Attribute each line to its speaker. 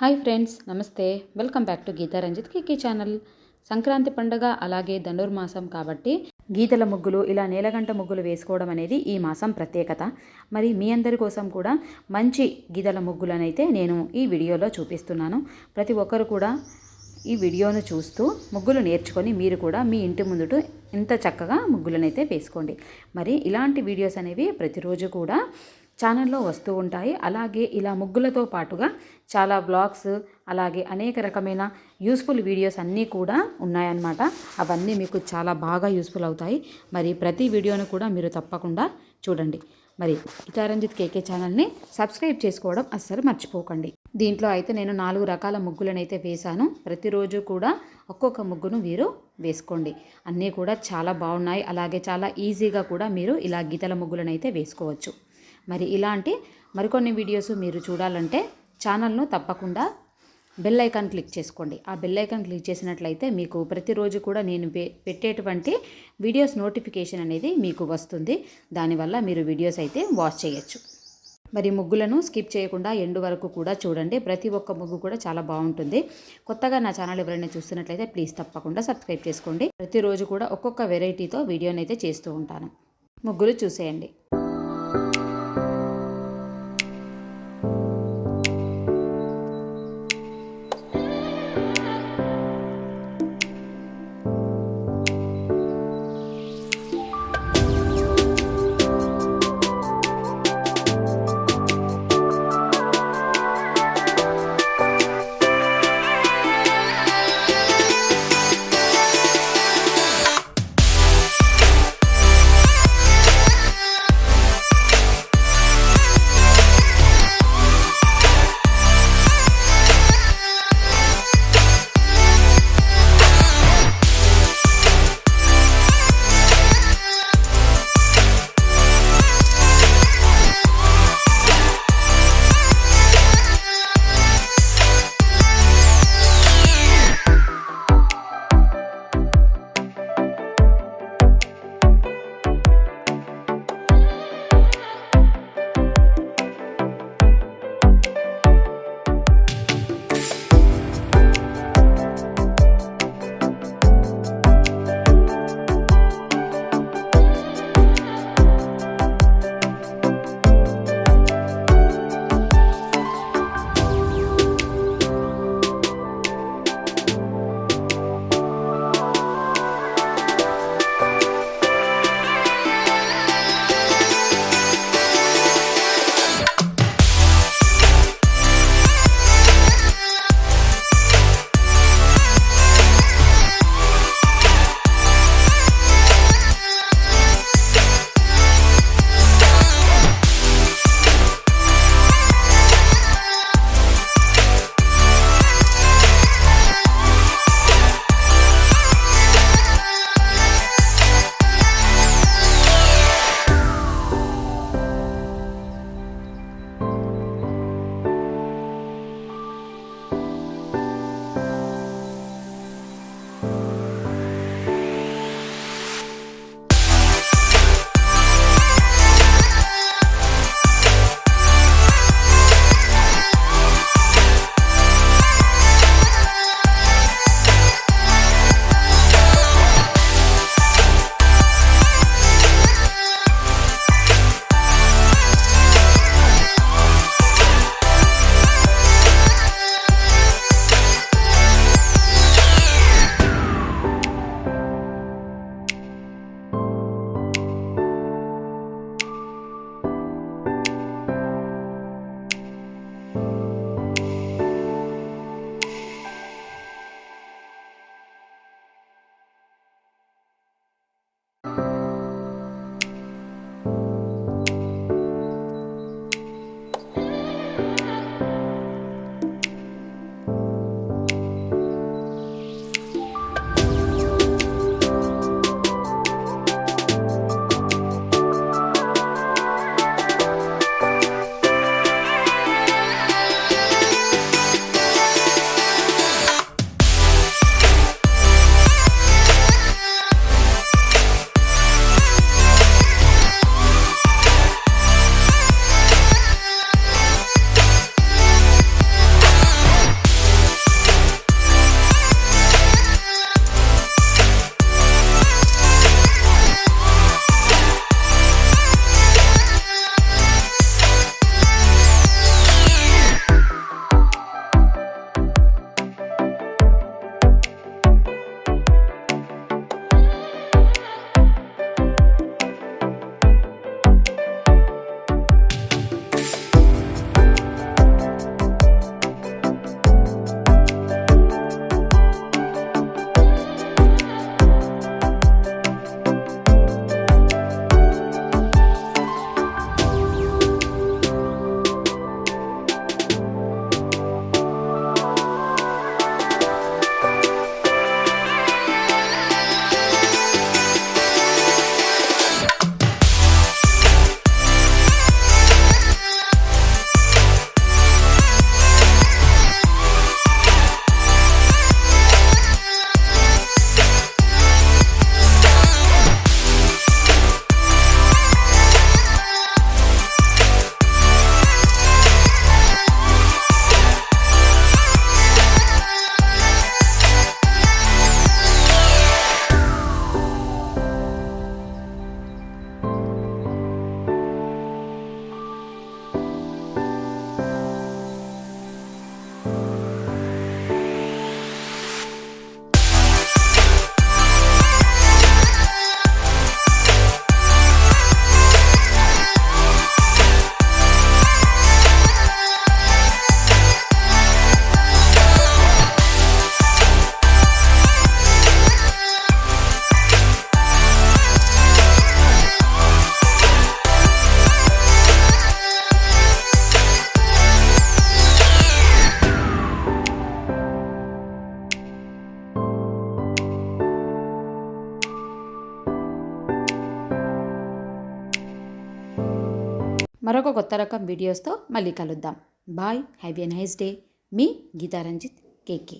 Speaker 1: Hi friends, నమస్తే. Welcome back to Geetha Ranjith KK channel. Sankranti పండుగ అలాగే ధనుర్మాసం కాబట్టి గీతల ముగ్గులు ఇలా నీలగంట ముగ్గులు వేసుకోవడం అనేది ఈ మాసం ప్రత్యేకత. మరి మీ అందరి కోసం కూడా మంచి గీతల ముగ్గులనైతే నేను ఈ వీడియోలో చూపిస్తున్నాను. ప్రతి ఒక్కరు కూడా ఈ వీడియోను చూస్తూ ముగ్గులు నేర్చుకొని మీరు కూడా మీ ఇంటి ముందుట ఇంత చక్కగా ముగ్గులనైతే వేసుకోండి. మరి ఇలాంటి వీడియోస్ అనేవి ప్రతిరోజు కూడా ఛానల్లో వస్తూ ఉంటాయి. అలాగే ఇలా ముగ్గులతో పాటుగా చాలా బ్లాగ్స్ అలాగే అనేక రకమైన యూస్ఫుల్ వీడియోస్ అన్నీ కూడా ఉన్నాయన్నమాట. అవన్నీ మీకు చాలా బాగా యూస్ఫుల్ అవుతాయి. మరి ప్రతి వీడియోను కూడా మీరు తప్పకుండా చూడండి. మరి గీతా రంజిత్ కేకే ఛానల్ని సబ్స్క్రైబ్ చేసుకోవడం అస్సలు మర్చిపోకండి. దీంట్లో అయితే నేను 4 రకాల ముగ్గులను అయితే వేశాను. ప్రతిరోజు కూడా ఒక్కొక్క ముగ్గును మీరు వేసుకోండి. అన్నీ కూడా చాలా బాగున్నాయి. అలాగే చాలా ఈజీగా కూడా మీరు ఇలా గీతల ముగ్గులను అయితే వేసుకోవచ్చు. మరి ఇలాంటి మరికొన్ని వీడియోస్ మీరు చూడాలంటే ఛానల్ను తప్పకుండా బెల్ ఐకాన్ క్లిక్ చేసుకోండి. ఆ బెల్ ఐకాన్ క్లిక్ చేసినట్లయితే మీకు ప్రతిరోజు కూడా నేను పెట్టేటువంటి వీడియోస్ నోటిఫికేషన్ అనేది మీకు వస్తుంది. దానివల్ల మీరు వీడియోస్ అయితే వాచ్ చేయొచ్చు. మరి ముగ్గులను స్కిప్ చేయకుండా ఎండు వరకు కూడా చూడండి. ప్రతి ఒక్క ముగ్గు కూడా చాలా బాగుంటుంది. కొత్తగా నా ఛానల్ ఎవరైనా చూస్తున్నట్లయితే ప్లీజ్ తప్పకుండా సబ్స్క్రైబ్ చేసుకోండి. ప్రతిరోజు కూడా ఒక్కొక్క వెరైటీతో వీడియోనైతే చేస్తూ ఉంటాను. ముగ్గులు చూసేయండి. మరొక కొత్త రకం వీడియోస్తో మళ్ళీ కలుద్దాం. Bye, have a nice day. మీ గీతా రంజిత్, కేకే.